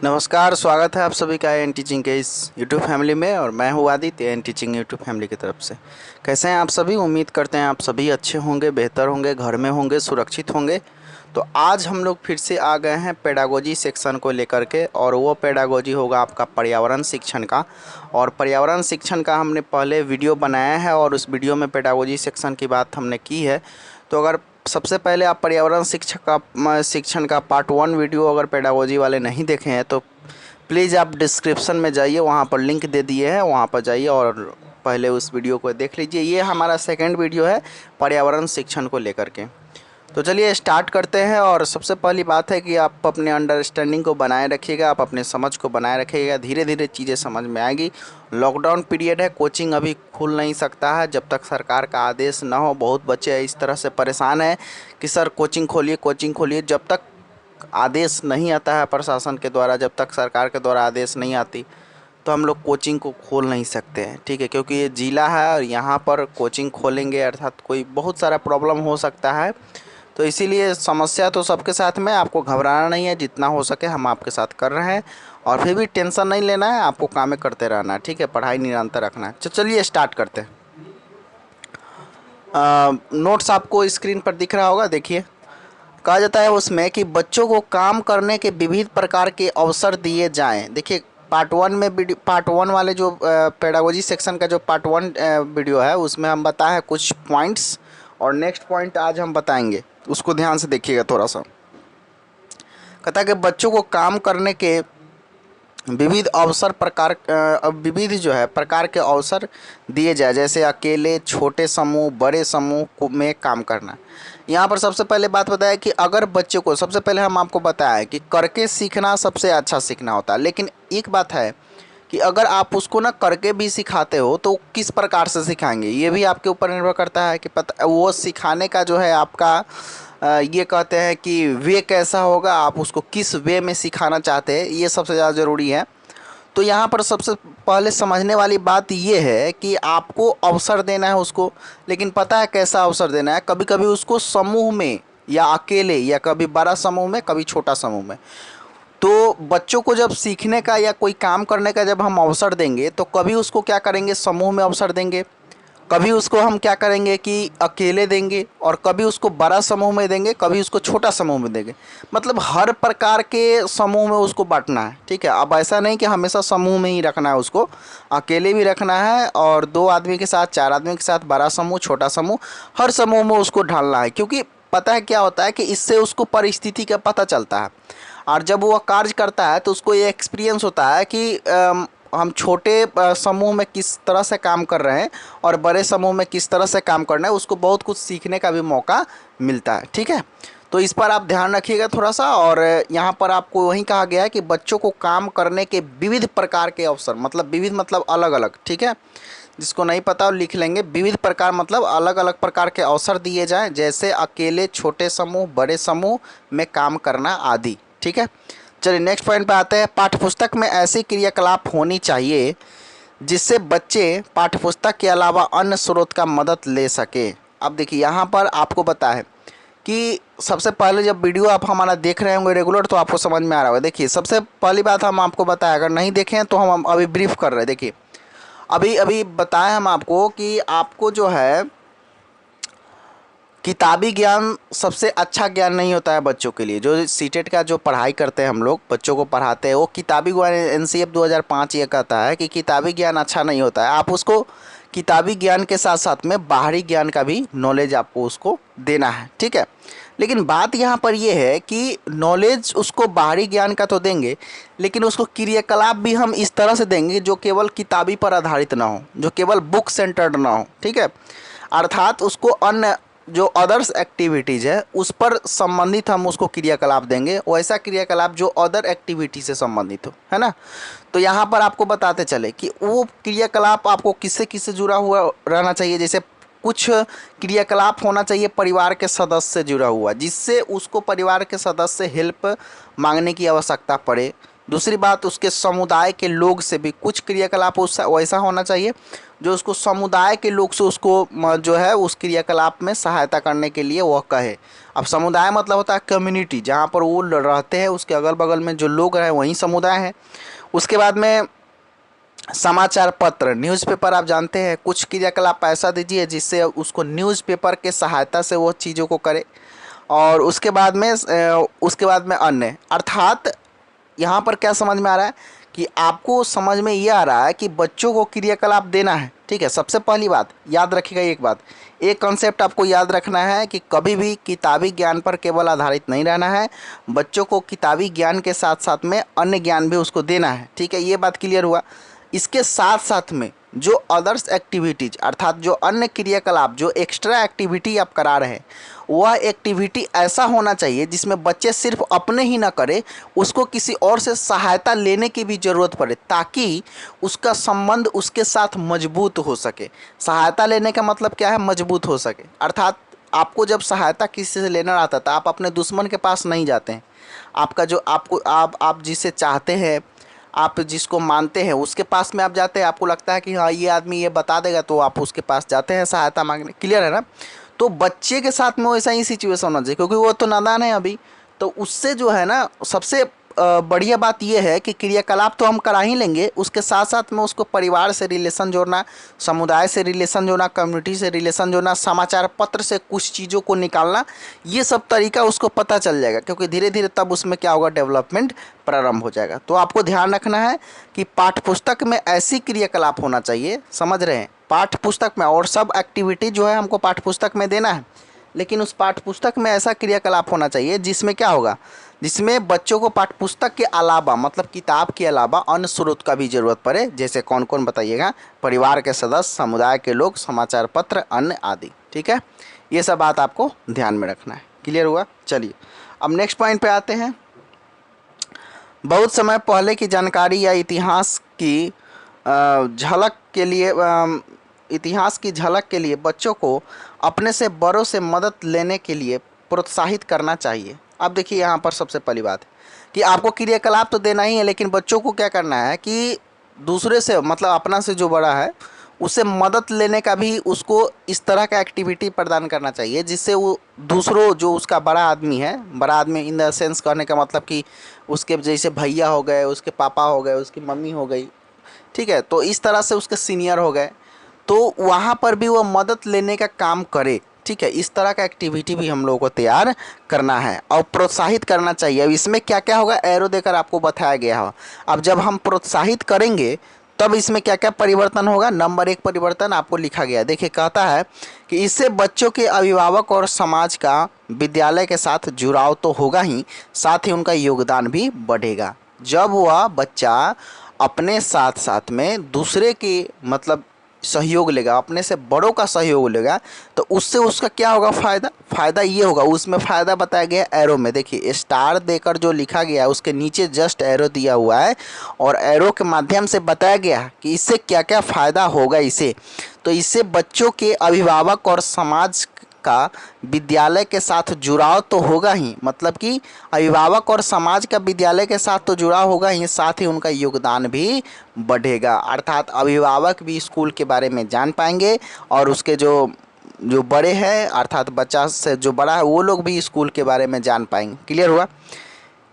नमस्कार, स्वागत है आप सभी का एन टीचिंग के इस यूट्यूब फैमिली में। और मैं हूँ Aditya, an teaching YouTube family की तरफ से। कैसे हैं आप सभी? उम्मीद करते हैं आप सभी अच्छे होंगे, बेहतर होंगे, घर में होंगे, सुरक्षित होंगे। तो आज हम लोग फिर से आ गए हैं पेडागोजी सेक्शन को लेकर के, और वो पेडागोजी होगा आपका पर्यावरण शिक्षण का। और पर्यावरण शिक्षण का हमने पहले वीडियो बनाया है और उस वीडियो में पेडागोजी सेक्शन की बात हमने की है। तो अगर सबसे पहले आप पर्यावरण शिक्षण का पार्ट 1 वीडियो अगर पेडागोजी वाले नहीं देखे हैं तो प्लीज़ आप डिस्क्रिप्शन में जाइए, वहाँ पर लिंक दे दिए हैं, वहाँ पर जाइए और पहले उस वीडियो को देख लीजिए। ये हमारा सेकंड वीडियो है पर्यावरण शिक्षण को लेकर के। तो चलिए स्टार्ट करते हैं। और सबसे पहली बात है कि आप अपने अंडरस्टैंडिंग को बनाए रखिएगा, आप अपने समझ को बनाए रखिएगा। धीरे धीरे चीज़ें समझ में आएगी। लॉकडाउन पीरियड है, कोचिंग अभी खुल नहीं सकता है जब तक सरकार का आदेश ना हो। बहुत बच्चे इस तरह से परेशान हैं कि सर कोचिंग खोलिए, कोचिंग खोलिए। जब तक आदेश नहीं आता है प्रशासन के द्वारा, जब तक सरकार के द्वारा आदेश नहीं आती, तो हम लोग कोचिंग को खोल नहीं सकते हैं, ठीक है। क्योंकि ये ज़िला है और यहाँ पर कोचिंग खोलेंगे अर्थात कोई बहुत सारा प्रॉब्लम हो सकता है। तो इसीलिए समस्या तो सबके साथ में, आपको घबराना नहीं है। जितना हो सके हम आपके साथ कर रहे हैं, और फिर भी टेंशन नहीं लेना है, आपको काम करते रहना है, ठीक है। पढ़ाई निरंतर रखना है। चलिए स्टार्ट करते हैं। नोट्स आपको स्क्रीन पर दिख रहा होगा, देखिए। कहा जाता है उसमें कि बच्चों को काम करने के विविध प्रकार के अवसर दिए जाएं। देखिए पार्ट वन वाले जो पेडागोजी सेक्शन का जो पार्ट 1 वीडियो है उसमें हम बताए हैं कुछ पॉइंट्स, और नेक्स्ट पॉइंट आज हम बताएंगे, उसको ध्यान से देखिएगा थोड़ा सा। कहता है कि बच्चों को काम करने के विविध जो है प्रकार के अवसर दिए जाए, जैसे अकेले, छोटे समूह, बड़े समूह में काम करना। यहाँ पर सबसे पहले बात बताया कि अगर बच्चे को, सबसे पहले हम आपको बताया कि करके सीखना सबसे अच्छा सीखना होता है। लेकिन एक बात है कि अगर आप उसको ना करके भी सिखाते हो तो किस प्रकार से सिखाएंगे, ये भी आपके ऊपर निर्भर करता है कि पता वो सिखाने का जो है आपका ये कहते हैं कि वे कैसा होगा, आप उसको किस वे में सिखाना चाहते हैं, ये सबसे ज़्यादा ज़रूरी है। तो यहाँ पर सबसे पहले समझने वाली बात ये है कि आपको अवसर देना है उसको, लेकिन पता है कैसा अवसर देना है। कभी कभी उसको समूह में या अकेले, या कभी बड़ा समूह में, कभी छोटा समूह में। तो बच्चों को जब सीखने का या कोई काम करने का जब हम अवसर देंगे तो कभी उसको क्या करेंगे, समूह में अवसर देंगे, कभी उसको हम क्या करेंगे कि अकेले देंगे, और कभी उसको बड़ा समूह में देंगे, कभी उसको छोटा समूह में देंगे। मतलब हर प्रकार के समूह में उसको बांटना है, ठीक है। अब ऐसा नहीं कि हमेशा समूह में ही रखना है उसको, अकेले भी रखना है, और 2 आदमी के साथ, 4 आदमी के साथ, बड़ा समूह, छोटा समूह, हर समूह में उसको ढालना है। क्योंकि पता है क्या होता है कि इससे उसको परिस्थिति का पता चलता है, और जब वो कार्य करता है तो उसको ये एक्सपीरियंस होता है कि हम छोटे समूह में किस तरह से काम कर रहे हैं और बड़े समूह में किस तरह से काम करना है। उसको बहुत कुछ सीखने का भी मौका मिलता है, ठीक है। तो इस पर आप ध्यान रखिएगा थोड़ा सा। और यहाँ पर आपको वही कहा गया है कि बच्चों को काम करने के विविध प्रकार के अवसर, मतलब विविध मतलब अलग अलग, ठीक है। जिसको नहीं पता वो लिख लेंगे। विविध प्रकार मतलब अलग अलग प्रकार के अवसर दिए जाएं, जैसे अकेले, छोटे समूह, बड़े समूह में काम करना आदि, ठीक है। चलिए नेक्स्ट पॉइंट पे आते हैं। पाठ्यपुस्तक में ऐसी क्रियाकलाप होनी चाहिए जिससे बच्चे पाठ्यपुस्तक के अलावा अन्य स्रोत का मदद ले सके। अब देखिए यहाँ पर आपको पता है कि सबसे पहले जब वीडियो आप हमारा देख रहे होंगे रेगुलर तो आपको समझ में आ रहा होगा। देखिए सबसे पहली बात हम आपको बताया, अगर नहीं देखे हैं तो हम अभी ब्रीफ कर रहे हैं। देखिए अभी अभी बताएं हम आपको कि आपको जो है किताबी ज्ञान सबसे अच्छा ज्ञान नहीं होता है बच्चों के लिए। जो सीटेट का जो पढ़ाई करते हैं हम लोग, बच्चों को पढ़ाते हैं, वो किताबी ज्ञान, एनसीएफ 2005 ये कहता है कि किताबी ज्ञान अच्छा नहीं होता है। आप उसको किताबी ज्ञान के साथ साथ में बाहरी ज्ञान का भी नॉलेज आपको उसको देना है, ठीक है। लेकिन बात यहाँ पर ये है कि नॉलेज उसको बाहरी ज्ञान का तो देंगे, लेकिन उसको क्रियाकलाप भी हम इस तरह से देंगे जो केवल किताबी पर आधारित ना हो, जो केवल बुक सेंटर्ड ना हो, ठीक है। अर्थात उसको अन्य जो अदर्स एक्टिविटीज़ है उस पर संबंधित हम उसको क्रियाकलाप देंगे, वैसा क्रियाकलाप जो अदर एक्टिविटी से संबंधित हो, है ना। तो यहाँ पर आपको बताते चले कि वो क्रियाकलाप आपको किससे किससे जुड़ा हुआ रहना चाहिए। जैसे कुछ क्रियाकलाप होना चाहिए परिवार के सदस्य से जुड़ा हुआ, जिससे उसको परिवार के सदस्य से हेल्प मांगने की आवश्यकता पड़े। दूसरी बात, उसके समुदाय के लोग से भी कुछ क्रियाकलाप उसका वैसा होना चाहिए जो उसको समुदाय के लोग से उसको जो है उस क्रियाकलाप में सहायता करने के लिए वह कहे। अब समुदाय मतलब होता है कम्युनिटी, जहाँ पर वो रहते हैं उसके अगल बगल में जो लोग हैं वही समुदाय है। उसके बाद में समाचार पत्र, न्यूज़पेपर, आप जानते हैं कुछ क्रियाकलाप ऐसा दीजिए जिससे उसको न्यूज़पेपर के सहायता से वो चीज़ों को करे। और उसके बाद में अन्य, अर्थात यहाँ पर क्या समझ में आ रहा है कि आपको समझ में ये आ रहा है कि बच्चों को क्रियाकलाप देना है। ठीक है, सबसे पहली बात याद रखिएगा, एक बात, एक कॉन्सेप्ट आपको याद रखना है कि कभी भी किताबी ज्ञान पर केवल आधारित नहीं रहना है, बच्चों को किताबी ज्ञान के साथ साथ में अन्य ज्ञान भी उसको देना है। ठीक है, ये बात क्लियर हुआ। इसके साथ साथ में जो अदर्स एक्टिविटीज, अर्थात जो अन्य क्रियाकलाप, जो एक्स्ट्रा एक्टिविटी आप करा रहे हैं, वह एक्टिविटी ऐसा होना चाहिए जिसमें बच्चे सिर्फ अपने ही ना करें, उसको किसी और से सहायता लेने की भी ज़रूरत पड़े, ताकि उसका संबंध उसके साथ मजबूत हो सके। सहायता लेने का मतलब क्या है? मजबूत हो सके। अर्थात आपको जब सहायता किसी से लेना आता था, आप अपने दुश्मन के पास नहीं जाते हैं। आपका जो आपको आप जिसे चाहते हैं, आप जिसको मानते हैं, उसके पास में आप जाते हैं। आपको लगता है कि हाँ ये आदमी ये बता देगा, तो आप उसके पास जाते हैं सहायता मांगने। क्लियर है ना? तो बच्चे के साथ में वैसा ही सिचुएशन होना चाहिए, क्योंकि वो तो नादान है अभी। तो उससे जो है ना, सबसे बढ़िया बात यह है कि क्रियाकलाप तो हम करा ही लेंगे, उसके साथ साथ में उसको परिवार से रिलेशन जोड़ना, समुदाय से रिलेशन जोड़ना, कम्युनिटी से रिलेशन जोड़ना, समाचार पत्र से कुछ चीज़ों को निकालना, ये सब तरीका उसको पता चल जाएगा, क्योंकि धीरे धीरे तब उसमें क्या होगा, डेवलपमेंट प्रारंभ हो जाएगा। तो आपको ध्यान रखना है कि पाठ्य पुस्तक में ऐसी क्रियाकलाप होना चाहिए, समझ रहे हैं, पाठ्य पुस्तक में, और सब एक्टिविटी जो है हमको पाठ्य पुस्तक में देना है, लेकिन उस पाठ्य पुस्तक में ऐसा क्रियाकलाप होना चाहिए जिसमें क्या होगा, जिसमें बच्चों को पाठ्य पुस्तक के अलावा, मतलब किताब के अलावा अन्य स्रोत का भी ज़रूरत पड़े। जैसे कौन कौन बताइएगा? परिवार के सदस्य, समुदाय के लोग, समाचार पत्र, अन्य आदि। ठीक है, ये सब बात आपको ध्यान में रखना है। क्लियर हुआ? चलिए अब नेक्स्ट पॉइंट पे आते हैं। बहुत समय पहले की जानकारी या इतिहास की झलक के लिए बच्चों को अपने से बड़ों से मदद लेने के लिए प्रोत्साहित करना चाहिए। अब देखिए यहाँ पर सबसे पहली बात है कि आपको क्रियाकलाप तो देना ही है, लेकिन बच्चों को क्या करना है कि दूसरे से, मतलब अपना से जो बड़ा है उससे मदद लेने का भी उसको इस तरह का एक्टिविटी प्रदान करना चाहिए जिससे वो दूसरों, जो उसका बड़ा आदमी है, बड़ा आदमी इन द सेंस कहने का मतलब कि उसके जैसे भैया हो गए, उसके पापा हो गए, उसकी मम्मी हो गई, ठीक है, तो इस तरह से उसके सीनियर हो गए, तो वहाँ पर भी वो मदद लेने का काम करे। ठीक है, इस तरह का एक्टिविटी भी हम लोगों को तैयार करना है और प्रोत्साहित करना चाहिए। अब इसमें क्या क्या होगा, एरो देकर आपको बताया गया हो। अब जब हम प्रोत्साहित करेंगे तब इसमें क्या क्या परिवर्तन होगा। नंबर 1 परिवर्तन आपको लिखा गया, देखिए कहता है कि इससे बच्चों के अभिभावक और समाज का विद्यालय के साथ जुड़ाव तो होगा ही, साथ ही उनका योगदान भी बढ़ेगा। जब वह बच्चा अपने साथ साथ में दूसरे के, मतलब सहयोग लेगा, अपने से बड़ों का सहयोग लेगा, तो उससे उसका क्या होगा, फ़ायदा ये होगा। उसमें फ़ायदा बताया गया एरो में, देखिए स्टार देकर जो लिखा गया है उसके नीचे जस्ट एरो दिया हुआ है, और एरो के माध्यम से बताया गया कि इससे क्या क्या फ़ायदा होगा इसे। तो इससे बच्चों के अभिभावक और समाज का विद्यालय के साथ जुड़ाव तो होगा ही, मतलब कि अभिभावक और समाज का विद्यालय के साथ तो जुड़ाव होगा ही, साथ ही उनका योगदान भी बढ़ेगा। अर्थात अभिभावक भी स्कूल के बारे में जान पाएंगे और उसके जो जो बड़े हैं, अर्थात बच्चा से जो बड़ा है, वो लोग भी स्कूल के बारे में जान पाएंगे। क्लियर हुआ?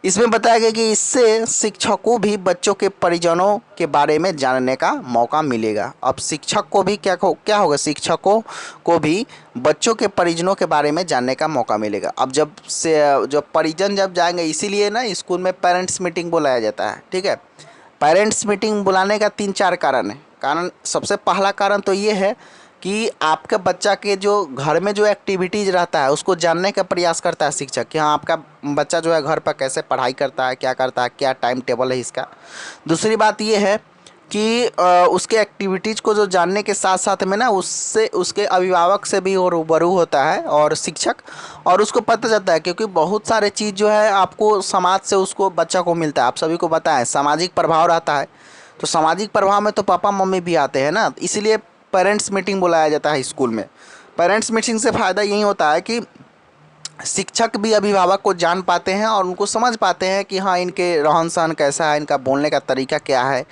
इसमें बताया गया कि इससे शिक्षकों भी बच्चों के परिजनों के बारे में जानने का मौका मिलेगा। अब शिक्षक को भी क्या होगा, शिक्षकों को भी बच्चों के परिजनों के बारे में जानने का मौका मिलेगा। अब जब परिजन जब जाएंगे, इसीलिए ना स्कूल में पेरेंट्स मीटिंग बुलाया जाता है। ठीक है, पेरेंट्स मीटिंग बुलाने का 3-4 कारण है। सबसे पहला कारण तो ये है कि आपके बच्चा के जो घर में जो एक्टिविटीज़ रहता है उसको जानने का प्रयास करता है शिक्षक कि हाँ आपका बच्चा जो है घर पर कैसे पढ़ाई करता है, क्या टाइम टेबल है इसका। दूसरी बात ये है कि उसके एक्टिविटीज़ को जो जानने के साथ साथ में ना, उससे उसके अभिभावक से भी वो रूबरू होता है और शिक्षक, और उसको पता चलता है, क्योंकि बहुत सारे चीज़ जो है आपको समाज से उसको बच्चा को मिलता है। आप सभी को पता है सामाजिक प्रभाव रहता है, तो सामाजिक प्रभाव में तो पापा मम्मी भी आते हैं ना, इसलिए पेरेंट्स मीटिंग बुलाया जाता है स्कूल में। पेरेंट्स मीटिंग से फ़ायदा यही होता है कि शिक्षक भी अभिभावक को जान पाते हैं और उनको समझ पाते हैं कि हाँ इनके रहन सहन कैसा है, इनका बोलने का तरीका क्या है,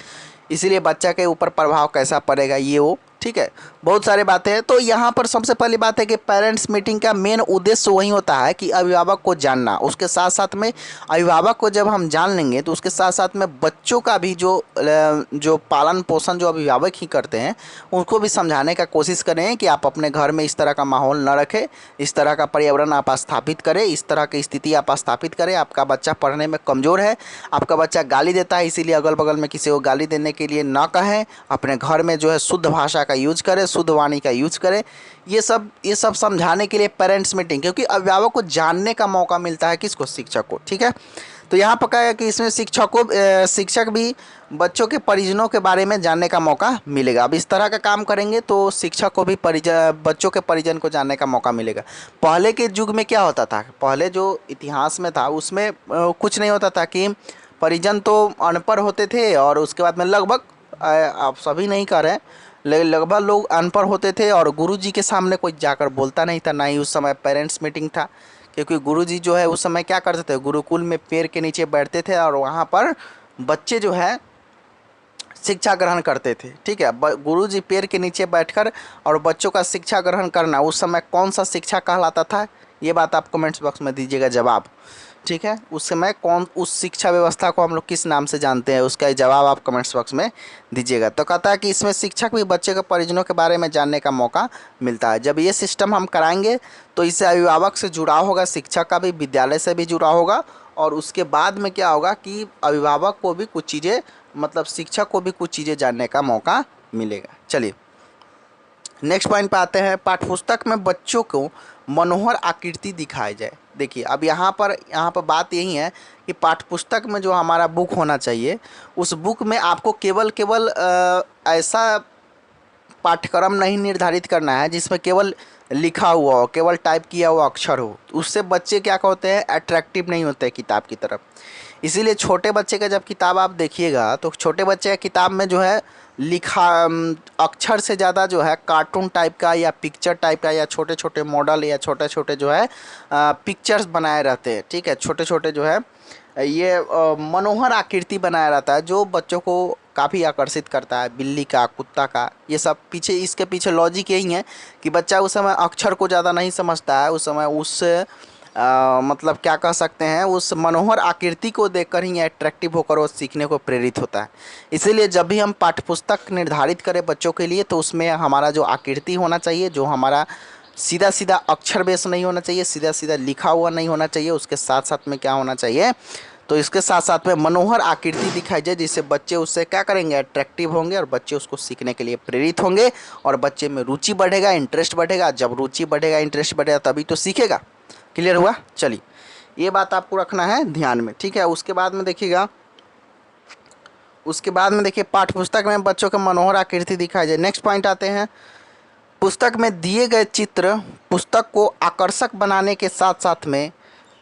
इसीलिए बच्चा के ऊपर प्रभाव कैसा पड़ेगा ये वो, ठीक है। बहुत सारी बातें हैं। तो यहाँ पर सबसे पहली बात है कि पेरेंट्स मीटिंग का मेन उद्देश्य वही होता है कि अभिभावक को जानना, उसके साथ साथ में अभिभावक को जब हम जान लेंगे तो उसके साथ साथ में बच्चों का भी जो पालन पोषण जो अभिभावक ही करते हैं उनको भी समझाने का कोशिश करें कि आप अपने घर में इस तरह का माहौल न रखें, इस तरह का पर्यावरण आप स्थापित करें, इस तरह की स्थिति आप स्थापित करें। आपका बच्चा पढ़ने में कमज़ोर है, आपका बच्चा गाली देता है, इसीलिए अगल बगल में किसी को गाली देने के लिए ना कहें, अपने घर में जो है शुद्ध भाषा का यूज करें, शुद्ध वाणी का यूज करें। ये सब समझाने के लिए पेरेंट्स मीटिंग, क्योंकि अभिभावक को जानने का मौका मिलता है किसको, शिक्षक को, ठीक है। तो यहाँ पर क्या है कि इसमें शिक्षक भी बच्चों के परिजनों के बारे में जानने का मौका मिलेगा। अब इस तरह का काम करेंगे तो शिक्षक को भी बच्चों के परिजन को जानने का मौका मिलेगा। पहले के युग में क्या होता था, पहले जो इतिहास में था उसमें कुछ नहीं होता था कि परिजन तो अनपढ़ होते थे और उसके बाद में लगभग, आप सभी नहीं कह रहे हैं, लगभग लोग अनपढ़ होते थे और गुरुजी के सामने कोई जाकर बोलता नहीं था, ना ही उस समय पेरेंट्स मीटिंग था। क्योंकि गुरुजी जो है उस समय क्या करते थे, गुरुकुल में पेड़ के नीचे बैठते थे और वहाँ पर बच्चे जो है शिक्षा ग्रहण करते थे, ठीक है। गुरुजी पेड़ के नीचे बैठकर और बच्चों का शिक्षा ग्रहण करना उस समय कौन सा शिक्षा कहलाता था, ये बात आप कमेंट्स बॉक्स में दीजिएगा जवाब, ठीक है। उस समय कौन, उस शिक्षा व्यवस्था को हम लोग किस नाम से जानते हैं, उसका जवाब आप कमेंट्स बॉक्स में दीजिएगा। तो कहता है कि इसमें शिक्षक भी बच्चे के परिजनों के बारे में जानने का मौका मिलता है। जब ये सिस्टम हम कराएंगे तो इससे अभिभावक से जुड़ाव होगा, शिक्षक का भी, विद्यालय से भी जुड़ाव होगा और उसके बाद में क्या होगा कि अभिभावक को भी कुछ चीज़ें, मतलब शिक्षक को भी कुछ चीज़ें जानने का मौका मिलेगा। चलिए नेक्स्ट पॉइंट पे आते हैं, पाठ्यपुस्तक में बच्चों को मनोहर आकृति दिखाई जाए। देखिए अब यहाँ पर बात यही है कि पाठ्यपुस्तक में जो हमारा बुक होना चाहिए उस बुक में आपको केवल ऐसा पाठ्यक्रम नहीं निर्धारित करना है जिसमें केवल लिखा हुआ हो, केवल टाइप किया हुआ अक्षर हो। उससे बच्चे क्या होते हैं, अट्रैक्टिव नहीं होते किताब की तरफ। इसीलिए छोटे बच्चे का जब किताब आप देखिएगा तो छोटे बच्चे का किताब में जो है लिखा अक्षर से ज़्यादा जो है कार्टून टाइप का या पिक्चर टाइप का या छोटे छोटे मॉडल या छोटे छोटे जो है पिक्चर्स बनाए रहते हैं, ठीक है। छोटे छोटे जो है ये मनोहर आकृति बनाया रहता है जो बच्चों को काफ़ी आकर्षित करता है, बिल्ली का, कुत्ता का, ये सब पीछे, इसके पीछे लॉजिक यही है कि बच्चा उस समय अक्षर को ज़्यादा नहीं समझता है, उस समय उस मतलब क्या कह सकते हैं, उस मनोहर आकृति को देखकर ही अट्रैक्टिव होकर वो सीखने को प्रेरित होता है। इसीलिए जब भी हम पाठ्यपुस्तक निर्धारित करें बच्चों के लिए तो उसमें हमारा जो आकृति होना चाहिए, जो हमारा सीधा सीधा अक्षर बेस नहीं होना चाहिए, सीधा सीधा लिखा हुआ नहीं होना चाहिए, उसके साथ साथ में क्या होना चाहिए, तो इसके साथ साथ में मनोहर आकृति दिखाई जाए जिससे बच्चे उससे क्या करेंगे, अट्रैक्टिव होंगे और बच्चे उसको सीखने के लिए प्रेरित होंगे और बच्चे में रुचि बढ़ेगा, इंटरेस्ट बढ़ेगा। जब रुचि बढ़ेगा, इंटरेस्ट बढ़ेगा तभी तो सीखेगा। क्लियर हुआ? चलिए ये बात आपको रखना है ध्यान में, ठीक है। उसके बाद में देखिएगा, उसके बाद में देखिए पाठ्यपुस्तक में बच्चों के मनोहर आकृति दिखाई जाए। नेक्स्ट पॉइंट आते हैं, पुस्तक में दिए गए चित्र पुस्तक को आकर्षक बनाने के साथ साथ में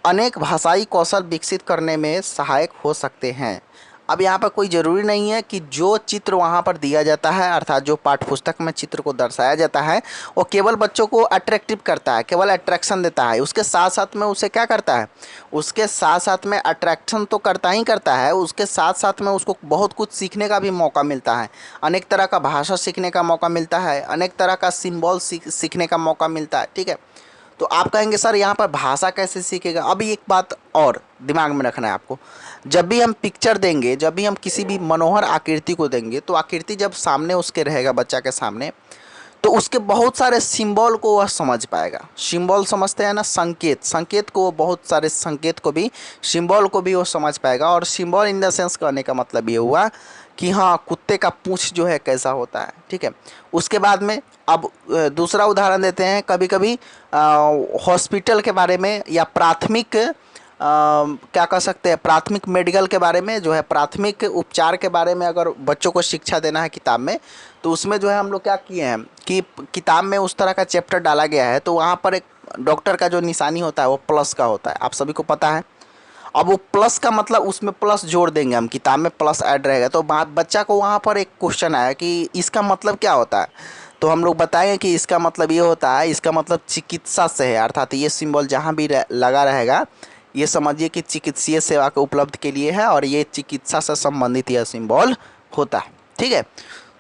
अनेक भाषाई कौशल विकसित करने में सहायक हो सकते हैं। अब यहाँ पर कोई ज़रूरी नहीं है कि जो चित्र वहाँ पर दिया जाता है, अर्थात जो पाठ्यपुस्तक में चित्र को दर्शाया जाता है वो केवल बच्चों को अट्रैक्टिव करता है, केवल अट्रैक्शन देता है। उसके साथ साथ में उसे क्या करता है, उसके साथ साथ में अट्रैक्शन तो करता ही करता है, उसके साथ साथ में उसको बहुत कुछ सीखने का भी मौका मिलता है। अनेक तरह का भाषा सीखने का मौका मिलता है, अनेक तरह का सिम्बॉल सीखने का मौका मिलता है, ठीक है। तो आप कहेंगे सर यहाँ पर भाषा कैसे सीखेगा? अभी एक बात और दिमाग में रखना है आपको, जब भी हम पिक्चर देंगे, जब भी हम किसी भी मनोहर आकृति को देंगे तो आकृति जब सामने उसके रहेगा बच्चा के सामने तो उसके बहुत सारे सिंबल को वह समझ पाएगा। सिंबल समझते हैं ना, संकेत को, वो बहुत सारे संकेत को भी, सिंबल को भी वो समझ पाएगा। और सिंबल इन द सेंस कहने का मतलब ये हुआ कि हाँ कुत्ते का पूंछ जो है कैसा होता है, ठीक है। उसके बाद में अब दूसरा उदाहरण देते हैं, कभी कभी हॉस्पिटल के बारे में या प्राथमिक क्या कह सकते हैं, प्राथमिक मेडिकल के बारे में जो है, प्राथमिक उपचार के बारे में अगर बच्चों को शिक्षा देना है किताब में, तो उसमें जो है हम लोग क्या किए हैं कि किताब में उस तरह का चैप्टर डाला गया है तो वहाँ पर एक डॉक्टर का जो निशानी होता है वो प्लस का होता है, आप सभी को पता है। अब वो प्लस का मतलब उसमें प्लस जोड़ देंगे हम, किताब में प्लस ऐड रहेगा। तो बच्चा को वहाँ पर एक क्वेश्चन आया कि इसका मतलब क्या होता है, तो हम लोग बताएंगे कि इसका मतलब ये होता है, इसका मतलब चिकित्सा से है, अर्थात ये सिंबल जहाँ भी लगा रहेगा ये समझिए कि चिकित्सीय सेवा के उपलब्ध के लिए है और ये चिकित्सा से संबंधित यह सिंबल होता है। ठीक है,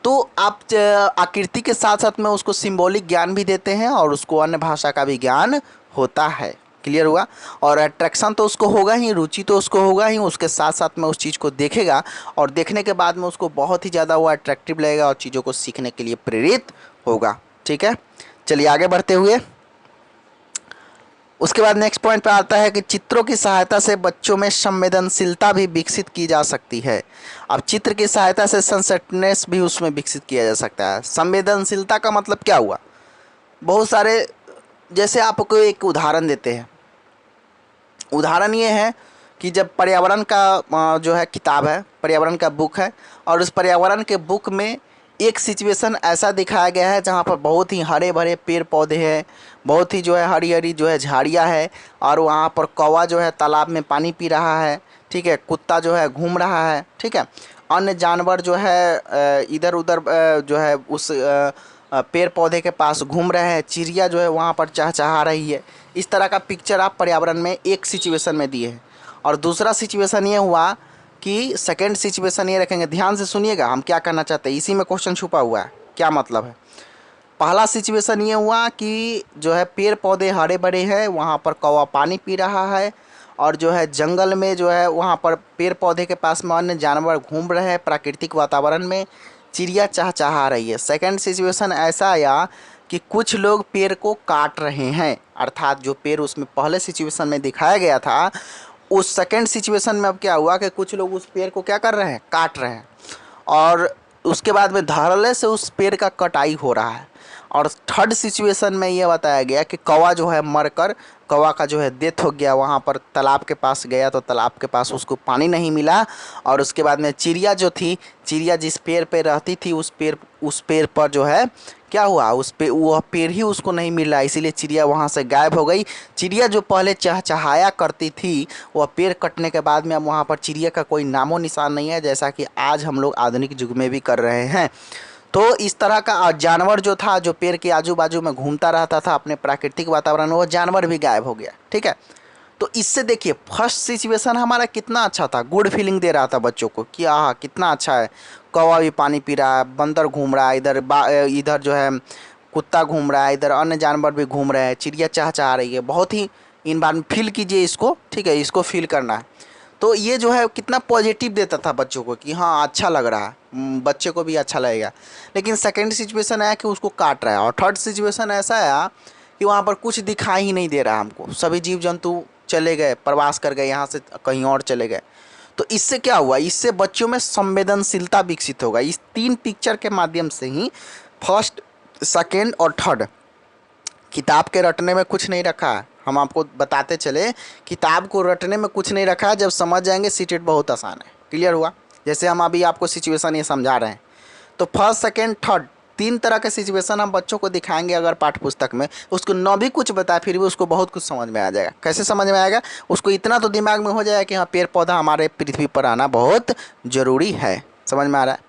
तो आप आकृति के साथ साथ में उसको सिंबॉलिक ज्ञान भी देते हैं और उसको अन्य भाषा का भी ज्ञान होता है। क्लियर हुआ? और अट्रैक्शन तो उसको होगा ही, रुचि तो उसको होगा ही, उसके साथ साथ में उस चीज़ को देखेगा और देखने के बाद में उसको बहुत ही ज़्यादा वो अट्रैक्टिव लगेगा और चीज़ों को सीखने के लिए प्रेरित होगा। ठीक है, चलिए आगे बढ़ते हुए उसके बाद नेक्स्ट पॉइंट पे आता है कि चित्रों की सहायता से बच्चों में संवेदनशीलता भी विकसित की जा सकती है। अब चित्र की सहायता से सेंसिटिवनेस भी उसमें विकसित किया जा सकता है। संवेदनशीलता का मतलब क्या हुआ? बहुत सारे, जैसे आपको एक उदाहरण देते हैं। उदाहरण ये है कि जब पर्यावरण का जो है किताब है, पर्यावरण का बुक है और उस पर्यावरण के बुक में एक सिचुएशन ऐसा दिखाया गया है जहाँ पर बहुत ही हरे भरे पेड़ पौधे हैं, बहुत ही जो है हरी हरी जो है झाड़ियाँ है और वहाँ पर कौवा जो है तालाब में पानी पी रहा है। ठीक है, कुत्ता जो है घूम रहा है। ठीक है, अन्य जानवर जो है इधर उधर जो है उस पेड़ पौधे के पास घूम रहे हैं, चिड़िया जो है वहाँ पर चहचहा रही है। इस तरह का पिक्चर आप पर्यावरण में एक सिचुएशन में दिए हैं। और दूसरा सिचुएशन ये हुआ कि सेकंड सिचुएशन ये रखेंगे, ध्यान से सुनिएगा हम क्या करना चाहते हैं, इसी में क्वेश्चन छुपा हुआ है, क्या मतलब है। पहला सिचुएशन ये हुआ कि जो है पेड़ पौधे हरे भरे हैं, वहाँ पर कौवा पानी पी रहा है और जो है जंगल में जो है वहाँ पर पेड़ पौधे के पास में अन्य जानवर घूम रहे हैं, प्राकृतिक वातावरण में चिड़िया चहचहा रही है। सेकंड सिचुएशन ऐसा आया कि कुछ लोग पेड़ को काट रहे हैं, अर्थात जो पेड़ उसमें पहले सिचुएशन में दिखाया गया था उस सेकंड सिचुएशन में अब क्या हुआ कि कुछ लोग उस पेड़ को क्या कर रहे हैं, काट रहे हैं और उसके बाद में धड़ल्ले से उस पेड़ का कटाई हो रहा है। और थर्ड सिचुएशन में ये बताया गया कि कौवा जो है मरकर, कौवा का जो है डेथ हो गया, वहाँ पर तालाब के पास गया तो तालाब के पास उसको पानी नहीं मिला और उसके बाद में चिड़िया जो थी, चिड़िया जिस पेड़ पे रहती थी उस पेड़ पर जो है क्या हुआ, उस पे वह पेड़ ही उसको नहीं मिला, इसीलिए चिड़िया वहाँ से गायब हो गई। चिड़िया जो पहले चहचहाया करती थी वह पेड़ कटने के बाद में अब वहाँ पर चिड़िया का कोई नामो निशान नहीं है, जैसा कि आज हम लोग आधुनिक युग में भी कर रहे हैं। तो इस तरह का जानवर जो था, जो पेड़ के आजू बाजू में घूमता रहता था अपने प्राकृतिक वातावरण में, वो जानवर भी गायब हो गया। ठीक है, तो इससे देखिए फर्स्ट सिचुएशन हमारा कितना अच्छा था, गुड फीलिंग दे रहा था बच्चों को कि हाँ कितना अच्छा है, कौवा भी पानी पी रहा है, बंदर घूम रहा है, इधर जो है कुत्ता घूम रहा है, इधर अन्य जानवर भी घूम रहे हैं, चिड़िया चहचहा रही है, बहुत ही इन बार फील कीजिए इसको। ठीक है, इसको फील करना है। तो ये जो है कितना पॉजिटिव देता था बच्चों को कि हाँ अच्छा लग रहा है, बच्चे को भी अच्छा लगेगा। लेकिन सेकंड सिचुएशन आया कि उसको काट रहा है और थर्ड सिचुएशन ऐसा आया कि वहाँ पर कुछ दिखाई ही नहीं दे रहा हमको, सभी जीव जंतु चले गए, प्रवास कर गए, यहाँ से कहीं और चले गए। तो इससे क्या हुआ, इससे बच्चों में संवेदनशीलता विकसित होगा। इस तीन पिक्चर के माध्यम से ही, फर्स्ट सेकेंड और थर्ड, किताब के रटने में कुछ नहीं रखा है, हम आपको बताते चले किताब को रटने में कुछ नहीं रखा है, जब समझ जाएंगे सीटेट बहुत आसान है। क्लियर हुआ? जैसे हम अभी आपको सिचुएशन ये समझा रहे हैं, तो फर्स्ट सेकेंड थर्ड तीन तरह के सिचुएशन हम बच्चों को दिखाएंगे अगर पाठ्य पुस्तक में, उसको न भी कुछ बताए फिर भी उसको बहुत कुछ समझ में आ जाएगा। कैसे समझ में आएगा? उसको इतना तो दिमाग में हो जाएगा कि हाँ पेड़ पौधा हमारे पृथ्वी पर आना बहुत ज़रूरी है। समझ में आ रहा है?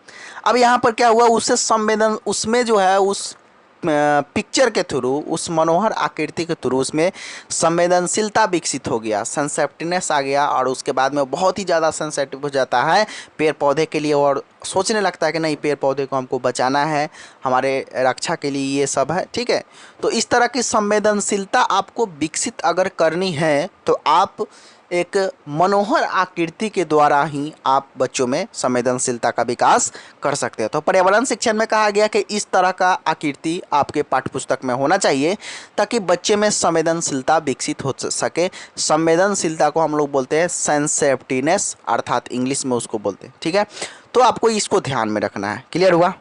अब यहाँ पर क्या हुआ, उससे संवेदन, उसमें जो है उस पिक्चर के थ्रू, उस मनोहर आकृति के थ्रू उसमें संवेदनशीलता विकसित हो गया, सेंसिटिवनेस आ गया और उसके बाद में बहुत ही ज़्यादा सेंसिटिव हो जाता है पेड़ पौधे के लिए और सोचने लगता है कि नहीं पेड़ पौधे को हमको बचाना है, हमारे रक्षा के लिए ये सब है। ठीक है, तो इस तरह की संवेदनशीलता आपको विकसित अगर करनी है तो आप एक मनोहर आकृति के द्वारा ही आप बच्चों में संवेदनशीलता का विकास कर सकते हैं। तो पर्यावरण शिक्षण में कहा गया कि इस तरह का आकृति आपके पाठ्यपुस्तक में होना चाहिए ताकि बच्चे में संवेदनशीलता विकसित हो सके। संवेदनशीलता को हम लोग बोलते हैं सेंसिटिवनेस, अर्थात इंग्लिश में उसको बोलते हैं। ठीक है, तो आपको इसको ध्यान में रखना है। क्लियर हुआ?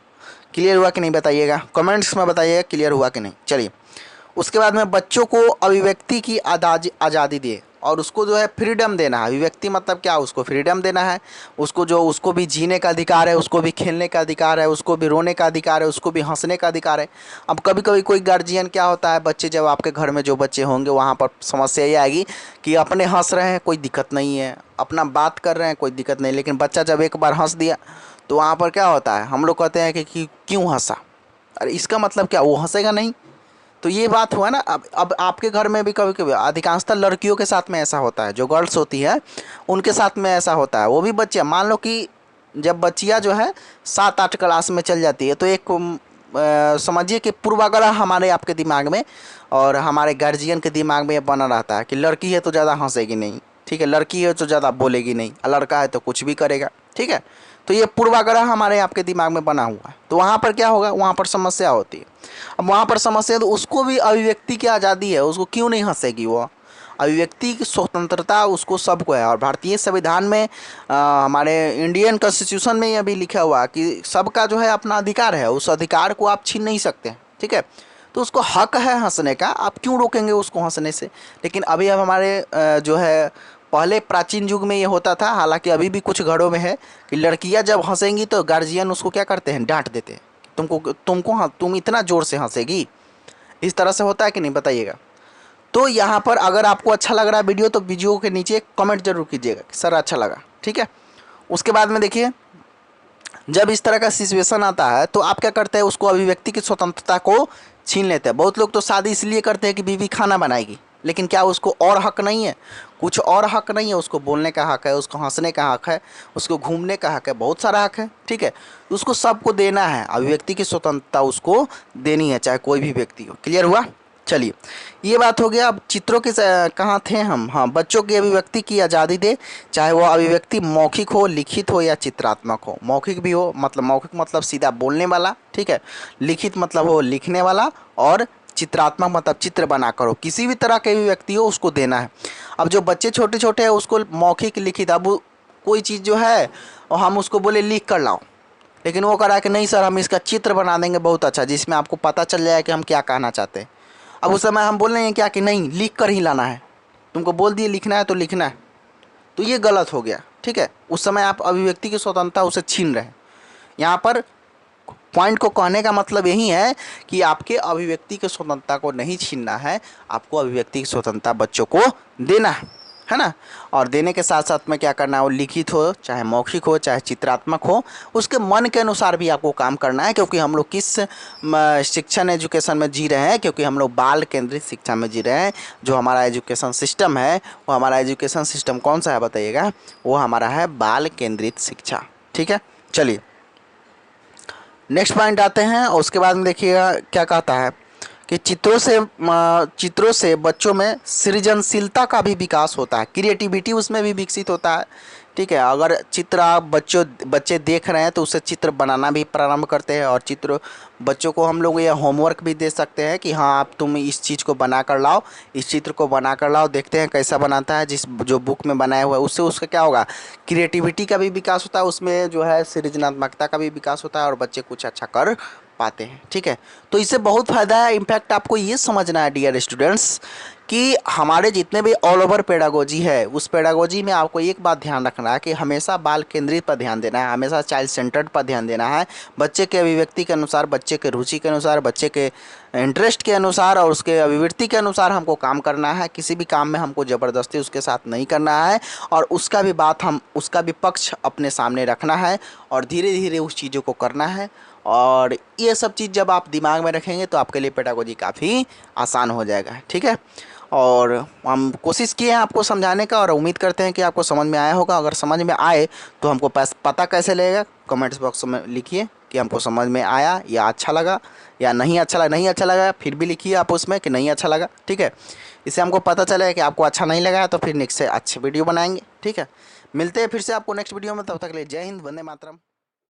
क्लियर हुआ कि नहीं बताइएगा, कमेंट्स में बताइएगा क्लियर हुआ कि नहीं। चलिए, उसके बाद में बच्चों को अभिव्यक्ति की आज़ादी दिए और उसको जो है फ्रीडम देना है। अभिव्यक्ति मतलब क्या, उसको फ्रीडम देना है, उसको भी जीने का अधिकार है, उसको भी खेलने का अधिकार है, उसको भी रोने का अधिकार है, उसको भी हंसने का अधिकार है। अब कभी कभी कोई गार्जियन क्या होता है, बच्चे जब आपके घर में जो बच्चे होंगे वहाँ पर समस्या ये आएगी कि अपने हंस रहे हैं कोई दिक्कत नहीं है, अपना बात कर रहे हैं कोई दिक्कत नहीं, लेकिन बच्चा जब एक बार हंस दिया तो वहाँ पर क्या होता है, हम लोग कहते हैं कि क्यों हंसा, अरे इसका मतलब क्या, वो हंसेगा नहीं? तो ये बात हुआ ना। अब आपके घर में भी कभी कभी, अधिकांशतः लड़कियों के साथ में ऐसा होता है, जो गर्ल्स होती है उनके साथ में ऐसा होता है। वो भी बच्चे, मान लो कि जब बच्चियाँ जो है 7-8 क्लास में चल जाती है, तो एक समझिए कि पूर्वाग्रह हमारे आपके दिमाग में और हमारे गार्जियन के दिमाग में ये बना रहता है कि लड़की है तो ज़्यादा हंसेगी नहीं, ठीक है, लड़की है तो ज़्यादा बोलेगी नहीं, लड़का है तो कुछ भी करेगा, ठीक है। तो ये पूर्वाग्रह हमारे आपके दिमाग में बना हुआ है। तो वहाँ पर क्या होगा, वहाँ पर समस्या होती है। अब वहाँ पर समस्या, तो उसको भी अभिव्यक्ति की आज़ादी है, उसको क्यों नहीं हंसेगी वो? अभिव्यक्ति की स्वतंत्रता उसको सबको है। और भारतीय संविधान में हमारे इंडियन कॉन्स्टिट्यूशन में यह भी लिखा हुआ है कि सबका जो है अपना अधिकार है, उस अधिकार को आप छीन नहीं सकते, ठीक है। तो उसको हक है हंसने का, आप क्यों रोकेंगे उसको हंसने से? लेकिन अभी अब हमारे जो है, पहले प्राचीन युग में ये होता था, हालांकि अभी भी कुछ घरों में है कि लड़कियां जब हंसेंगी तो गार्जियन उसको क्या करते हैं, डांट देते हैं। तुमको तुमको हाँ, तुम इतना ज़ोर से हंसेगी, इस तरह से होता है कि नहीं, बताइएगा। तो यहाँ पर अगर आपको अच्छा लग रहा है वीडियो, तो वीडियो के नीचे कमेंट जरूर कीजिएगा कि सर अच्छा लगा, ठीक है। उसके बाद में देखिए, जब इस तरह का सिचुएशन आता है तो आप क्या करते हैं, उसको अभिव्यक्ति की स्वतंत्रता को छीन लेते हैं। बहुत लोग तो शादी इसलिए करते हैं कि बीवी खाना बनाएगी, लेकिन क्या उसको और हक नहीं है? कुछ और हक नहीं है? उसको बोलने का हक है, उसको हंसने का हक है, उसको घूमने का हक है, बहुत सारा हक है, ठीक है। उसको सबको देना है, अभिव्यक्ति की स्वतंत्रता उसको देनी है, चाहे कोई भी व्यक्ति हो। क्लियर हुआ? चलिए, ये बात हो गया। अब चित्रों के कहाँ थे हम? हाँ, बच्चों की अभिव्यक्ति की आज़ादी दे, चाहे वो अभिव्यक्ति मौखिक हो, लिखित हो या चित्रात्मक हो। मौखिक भी हो, मतलब मौखिक मतलब सीधा बोलने वाला, ठीक है। लिखित मतलब हो लिखने वाला, और चित्रात्मक मतलब चित्र बना कर हो। किसी भी तरह के अभिव्यक्ति हो उसको देना है। अब जो बच्चे छोटे छोटे हैं उसको मौखिक लिखित, अब कोई चीज़ जो है और हम उसको बोले लिख कर लाओ, लेकिन वो करा कि नहीं सर हम इसका चित्र बना देंगे बहुत अच्छा, जिसमें आपको पता चल जाए कि हम क्या कहना चाहते हैं। अब उस समय हम बोल रहे हैं क्या कि नहीं लिख कर ही लाना है, तुमको बोल दिए लिखना है तो लिखना है, तो ये गलत हो गया, ठीक है। उस समय आप अभिव्यक्ति की स्वतंत्रता उसे छीन रहे हैं। यहाँ पर पॉइंट को कहने का मतलब यही है कि आपके अभिव्यक्ति की स्वतंत्रता को नहीं छीनना है, आपको अभिव्यक्ति की स्वतंत्रता बच्चों को देना है ना। और देने के साथ साथ में क्या करना है, वो लिखित हो चाहे मौखिक हो चाहे चित्रात्मक हो, उसके मन के अनुसार भी आपको काम करना है। क्योंकि हम लोग किस शिक्षण एजुकेशन में जी रहे हैं, क्योंकि हम लोग बाल केंद्रित शिक्षा में जी रहे हैं। जो हमारा एजुकेशन सिस्टम है, वो हमारा एजुकेशन सिस्टम कौन सा है बताइएगा? वो हमारा है बाल केंद्रित शिक्षा, ठीक है। चलिए नेक्स्ट पॉइंट आते हैं, और उसके बाद में देखिएगा क्या कहता है कि चित्रों से बच्चों में सृजनशीलता का भी विकास होता है, क्रिएटिविटी उसमें भी विकसित होता है, ठीक है। अगर चित्र आप बच्चे देख रहे हैं तो उससे चित्र बनाना भी प्रारंभ करते हैं। और चित्र बच्चों को हम लोग ये होमवर्क भी दे सकते हैं कि हाँ आप तुम इस चीज़ को बना कर लाओ, इस चित्र को बना कर लाओ, देखते हैं कैसा बनाता है। जिस जो बुक में बनाया हुआ है उससे उसका क्या होगा, क्रिएटिविटी का भी विकास होता है, उसमें जो है सृजनात्मकता का भी विकास होता है, और बच्चे कुछ अच्छा कर पाते हैं, ठीक है। तो इससे बहुत फ़ायदा है। इनफैक्ट आपको ये समझना है डियर स्टूडेंट्स कि हमारे जितने भी ऑल ओवर पेडागोजी है, उस पेडागोजी में आपको एक बात ध्यान रखना है कि हमेशा बाल केंद्रित पर ध्यान देना है, हमेशा चाइल्ड सेंटर्ड पर ध्यान देना है। बच्चे के अभिव्यक्ति के अनुसार, बच्चे के रुचि के अनुसार, बच्चे के इंटरेस्ट के अनुसार और उसके अभिवृत्ति के अनुसार हमको काम करना है। किसी भी काम में हमको ज़बरदस्ती उसके साथ नहीं करना है, और उसका भी पक्ष अपने सामने रखना है, और धीरे धीरे उस चीज़ों को करना है। और ये सब चीज़ जब आप दिमाग में रखेंगे तो आपके लिए पेडागोजी काफ़ी आसान हो जाएगा, ठीक है। और हम कोशिश किए हैं आपको समझाने का, और उम्मीद करते हैं कि आपको समझ में आया होगा। अगर समझ में आए तो हमको पता कैसे लगेगा, कमेंट्स बॉक्स में लिखिए कि हमको समझ में आया या अच्छा लगा, या नहीं अच्छा लगा। नहीं अच्छा लगा फिर भी लिखिए आप उसमें कि नहीं अच्छा लगा, ठीक है। इससे हमको पता चलेगा कि आपको अच्छा नहीं लगा, तो फिर नेक्स्ट से अच्छे वीडियो बनाएंगे, ठीक है। मिलते हैं फिर से आपको नेक्स्ट वीडियो में, तब तक के लिए जय हिंद, वंदे मातरम।